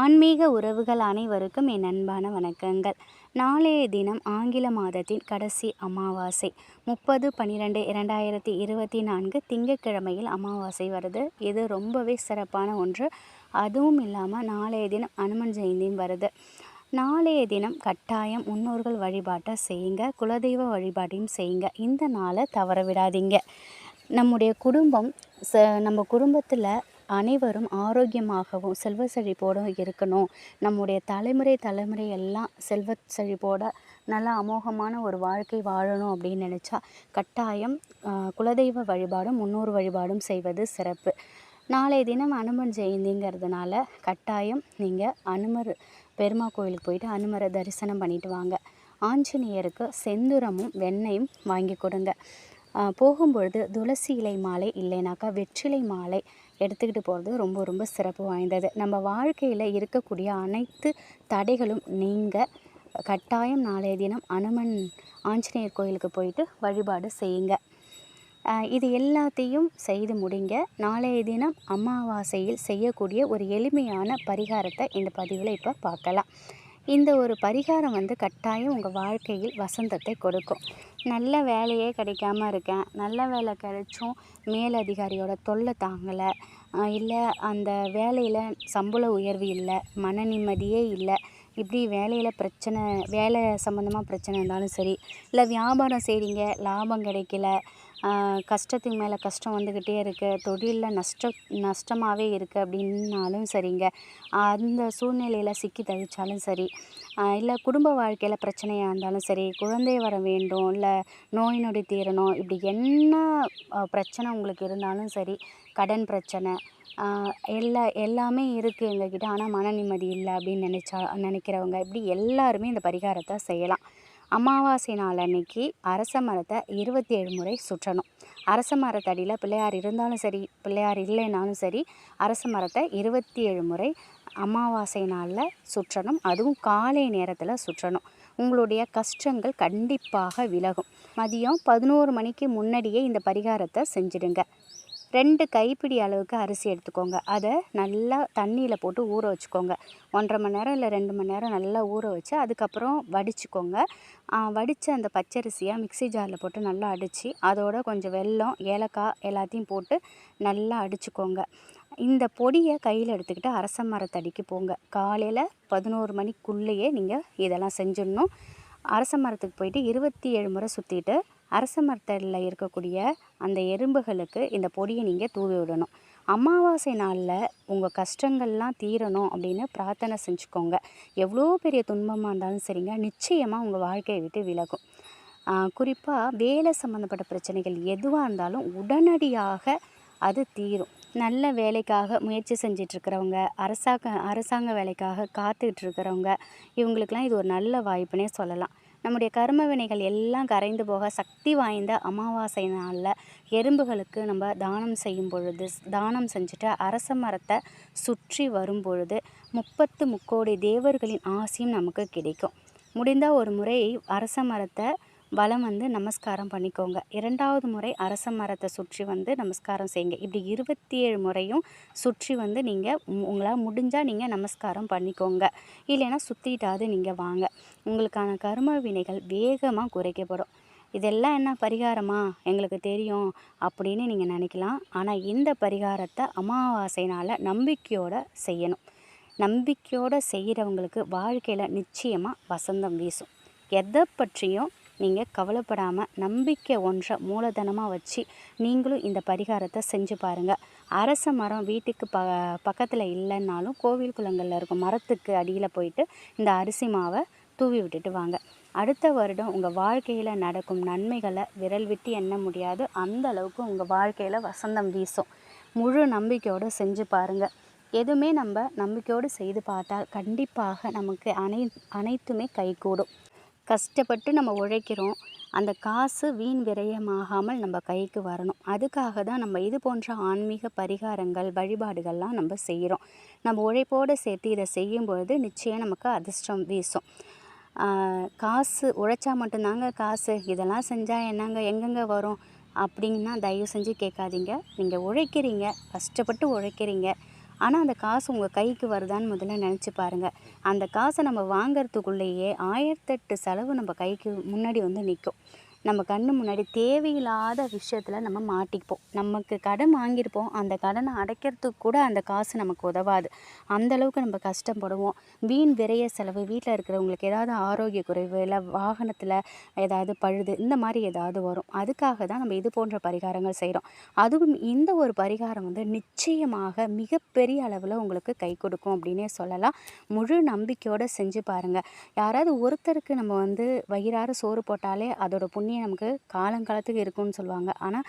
ஆன்மீக உறவுகள் அனைவருக்கும் என் அன்பான வணக்கங்கள். நாளைய தினம் ஆங்கில மாதத்தின் கடைசி அமாவாசை 30/12/2024 திங்கட்கிழமையில் அமாவாசை வருது. இது ரொம்பவே சிறப்பான ஒன்று. அதுவும் இல்லாமல் நாளைய தினம் அனுமன் ஜெயந்தியும் வருது. நாளைய தினம் கட்டாயம் முன்னோர்கள் வழிபாட்டை செய்யுங்க, குலதெய்வ வழிபாட்டையும் செய்யுங்க. இந்த நாளை தவற விடாதீங்க. நம்முடைய குடும்பம் நம்ம குடும்பத்தில் அனைவரும் ஆரோக்கியமாகவும் செல்வ செழிப்போடும் இருக்கணும். நம்முடைய தலைமுறை எல்லாம் செல்வ செழிப்போட நல்ல அமோகமான ஒரு வாழ்க்கை வாழணும் அப்படின்னு நினச்சா கட்டாயம் குலதெய்வ வழிபாடும் முன்னோர் வழிபாடும் செய்வது சிறப்பு. நாளைய தினம் அனுமன் ஜெயந்திங்கிறதுனால கட்டாயம் நீங்கள் அனுமர் பெருமா கோயிலுக்கு போயிட்டு அனுமரை தரிசனம் பண்ணிட்டு வாங்க. ஆஞ்சநேயருக்கு செந்துரமும் வெண்ணையும் வாங்கி கொடுங்க. போகும்பொழுது துளசி இலை மாலை இல்லைனாக்கா வெற்றிலை மாலை எடுத்துக்கிட்டு போகிறது ரொம்ப ரொம்ப சிறப்பு வாய்ந்தது. நம்ம வாழ்க்கையில் இருக்கக்கூடிய அனைத்து தடைகளும் நீங்கள் கட்டாயம் நாளைய தினம் அனுமன் ஆஞ்சநேயர் கோயிலுக்கு போயிட்டு வழிபாடு செய்யுங்க. இது எல்லாத்தையும் செய்து முடிங்க. நாளைய தினம் அமாவாசையில் செய்யக்கூடிய ஒரு எளிமையான பரிகாரத்தை இந்த பதிவில் இப்போ பார்க்கலாம். இந்த ஒரு பரிகாரம் கட்டாயம் உங்கள் வாழ்க்கையில் வசந்தத்தை கொடுக்கும். நல்ல வேலையே கிடைக்காம இருக்கேன், நல்ல வேலை கிடைச்சும் மேலதிகாரியோட தொல்லை தாங்கலை, இல்லை அந்த வேலையில் சம்பள உயர்வு இல்லை, மன நிம்மதியே இல்லை, இப்படி வேலையில் பிரச்சனை, வேலை சம்மந்தமாக பிரச்சனை இருந்தாலும் சரி, இல்லை வியாபாரம் செய்கிறீங்க லாபம் கிடைக்கல, கஷ்டத்துக்கு மேலே கஷ்டம் வந்துக்கிட்டே இருக்குது, தொழிலில் நஷ்டமாகவே இருக்குது அப்படின்னாலும் சரிங்க, அந்த சூழ்நிலையில் சிக்கி தவிச்சாலும் சரி, இல்லை குடும்ப வாழ்க்கையில் பிரச்சனையாக இருந்தாலும் சரி, குழந்தை வர வேண்டும், இல்லை நோய் நொடி தீரணும், இப்படி என்ன பிரச்சனை உங்களுக்கு இருந்தாலும் சரி, கடன் பிரச்சனை எல்லாமே இருக்குது எங்ககிட்ட, ஆனால் மன நிம்மதி இல்லை அப்படின்னு நினைக்கிறவங்க இப்படி எல்லாருமே இந்த பரிகாரத்தை செய்யலாம். அமாவாசை நாள் அன்னைக்கு அரச மரத்தை 27 முறை சுற்றணும். அரச மரத்தடியில் பிள்ளையார் இருந்தாலும் சரி, பிள்ளையார் இல்லைனாலும் சரி, அரச மரத்தை 27 முறை அமாவாசை நாளில் சுற்றணும். அதுவும் காலை நேரத்தில் சுற்றணும். உங்களுடைய கஷ்டங்கள் கண்டிப்பாக விலகும். மதியம் 11 மணிக்கு முன்னாடியே இந்த பரிகாரத்தை செஞ்சிடுங்க. 2 கைப்பிடி அளவுக்கு அரிசி எடுத்துக்கோங்க. அதை நல்லா தண்ணியில் போட்டு ஊற வச்சுக்கோங்க. 1.5 மணி நேரம் இல்லை 2 மணி நேரம் நல்லா ஊற வச்சு அதுக்கப்புறம் வடிச்சுக்கோங்க. வடித்த அந்த பச்சரிசியை மிக்ஸி ஜாரில் போட்டு நல்லா அடித்து அதோட கொஞ்சம் வெல்லம், ஏலக்காய் எல்லாத்தையும் போட்டு நல்லா அடிச்சுக்கோங்க. இந்த பொடியை கையில் எடுத்துக்கிட்டு அரச மரத்தடிக்கு போங்க. காலையில் 11 மணிக்குள்ளேயே நீங்கள் இதெல்லாம் செஞ்சிடணும். அரச மரத்துக்கு போயிட்டு 27 முறை சுற்றிட்டு அரச மரத்தில் இருக்கக்கூடிய அந்த எறும்புகளுக்கு இந்த பொடியை நீங்கள் தூவி விடணும். அமாவாசை நாளில் உங்கள் கஷ்டங்கள்லாம் தீரணும் அப்படின்னு பிரார்த்தனை செஞ்சுக்கோங்க. எவ்வளோ பெரிய துன்பமாக இருந்தாலும் சரிங்க, நிச்சயமாக உங்கள் வாழ்க்கையை விட்டு விலகும். குறிப்பாக வேலை சம்மந்தப்பட்ட பிரச்சனைகள் எதுவாக இருந்தாலும் உடனடியாக அது தீரும். நல்ல வேலைக்காக முயற்சி செஞ்சிட்ருக்கிறவங்க, அரசாங்க வேலைக்காக காத்துட்ருக்கிறவங்க, இவங்களுக்கெல்லாம் இது ஒரு நல்ல வாய்ப்புனே சொல்லலாம். நம்முடைய கர்ம வினைகள் எல்லாம் கரைந்து போக சக்தி வாய்ந்த அமாவாசை நாளில் எறும்புகளுக்கு நம்ம தானம் செஞ்சுட்டு அரச மரத்தை சுற்றி வரும் பொழுது 30 முக்கோடி தேவர்களின் ஆசையும் நமக்கு கிடைக்கும். முடிந்தால் ஒரு முறை அரச மரத்தை வலம் நமஸ்காரம் பண்ணிக்கோங்க. 2வது முறை அரச மரத்தை சுற்றி நமஸ்காரம் செய்யுங்க. இப்படி 27 முறையும் சுற்றி நீங்கள் உங்களால் முடிஞ்சால் நீங்கள் நமஸ்காரம் பண்ணிக்கோங்க. இல்லைன்னா சுற்றிட்டாவது நீங்கள் வாங்க. உங்களுக்கான கர்ம வினைகள் வேகமாக குறைக்கப்படும். இதெல்லாம் என்ன பரிகாரமா, எங்களுக்கு தெரியும் அப்படின்னு நீங்கள் நினைக்கலாம். ஆனால் இந்த பரிகாரத்தை அமாவாசைனால் நம்பிக்கையோடு செய்யணும். நம்பிக்கையோடு செய்கிறவங்களுக்கு வாழ்க்கையில் நிச்சயமாக வசந்தம் வீசும். எதை பற்றியும் நீங்கள் கவலைப்படாமல் நம்பிக்கை ஒன்றை மூலதனமாக வச்சு நீங்களும் இந்த பரிகாரத்தை செஞ்சு பாருங்கள். அரச மரம் வீட்டுக்கு பக்கத்தில் இல்லைன்னாலும் கோவில் குளங்களில் இருக்கும் மரத்துக்கு அடியில் போயிட்டு இந்த அரிசி மாவை தூவி விட்டுட்டு வாங்க. அடுத்த வருடம் உங்கள் வாழ்க்கையில் நடக்கும் நன்மைகளை விரல் விட்டு எண்ண முடியாது. அந்த அளவுக்கு உங்கள் வாழ்க்கையில் வசந்தம் வீசும். முழு நம்பிக்கையோடு செஞ்சு பாருங்கள். எதுவுமே நம்ம நம்பிக்கையோடு செய்து பார்த்தால் கண்டிப்பாக நமக்கு அனைத்துமே கைகூடும். கஷ்டப்பட்டு நம்ம உழைக்கிறோம், அந்த காசு வீண் விரயமாகாமல் நம்ம கைக்கு வரணும். அதுக்காக தான் நம்ம இது போன்ற ஆன்மீக பரிகாரங்கள் வழிபாடுகள்லாம் நம்ம செய்கிறோம். நம்ம உழைப்போடு சேர்த்து இதை செய்யும் பொழுது நிச்சயம் நமக்கு அதிர்ஷ்டம் வீசும். காசு உழைச்சா மட்டும்தாங்க காசு, இதெல்லாம் செஞ்சால் எங்கெங்கே வரும் அப்படின்னா தயவு செஞ்சு கேட்காதீங்க. நீங்கள் உழைக்கிறீங்க, கஷ்டப்பட்டு உழைக்கிறீங்க, ஆனால் அந்த காசு உங்கள் கைக்கு வருதான்னு முதல்ல நினச்சி பாருங்கள். அந்த காசை நம்ம வாங்கிறதுக்குள்ளேயே 1008 செலவு நம்ம கைக்கு முன்னாடி வந்து நிற்கும். நம்ம கண்ணு முன்னாடி தேவையில்லாத விஷயத்தில் நம்ம மாட்டிப்போம். நமக்கு கடன் வாங்கியிருப்போம், அந்த கடனை அடைக்கிறதுக்கு கூட அந்த காசு நமக்கு உதவாது. அந்தளவுக்கு நம்ம கஷ்டப்படுவோம். வீண் விரைய செலவு, வீட்டில் இருக்கிறவங்களுக்கு ஏதாவது ஆரோக்கிய குறைவு, இல்லை வாகனத்தில் ஏதாவது பழுது, இந்த மாதிரி ஏதாவது வரும். அதுக்காக தான் நம்ம இது போன்ற பரிகாரங்கள் செய்கிறோம். அதுவும் இந்த ஒரு பரிகாரம் வந்து நிச்சயமாக மிகப்பெரிய அளவில் உங்களுக்கு கை கொடுக்கும் அப்படின்னே சொல்லலாம். முழு நம்பிக்கையோடு செஞ்சு பாருங்கள். யாராவது ஒருத்தருக்கு நம்ம வந்து வயிறார சோறு போட்டாலே அதோட புண்ணியம் நமக்கு காலங்காலத்துக்கு இருக்கும்னு சொல்லுவாங்க. ஆனால்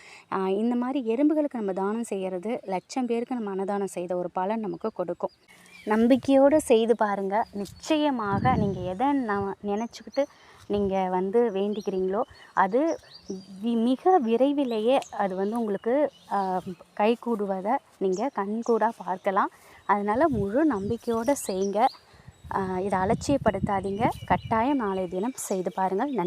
இந்த மாதிரி எறும்புகளுக்கு நம்ம தானம் செய்கிறது லட்சம் பேருக்கு நம்ம அன்னதானம் செய்த ஒரு பலன் நமக்கு கொடுக்கும். நம்பிக்கையோடு செய்து பாருங்கள். நிச்சயமாக நீங்கள் எதை நினச்சிக்கிட்டு நீங்கள் வந்து வேண்டிக்கிறீங்களோ அது மிக விரைவிலேயே அது வந்து உங்களுக்கு கைகூடுவதை நீங்கள் கண்கூடாக பார்க்கலாம். அதனால் முழு நம்பிக்கையோடு செய்யுங்க. இதை அலட்சியப்படுத்தாதீங்க. கட்டாயம் நாளைய தினம் செய்து பாருங்கள். நன்றி.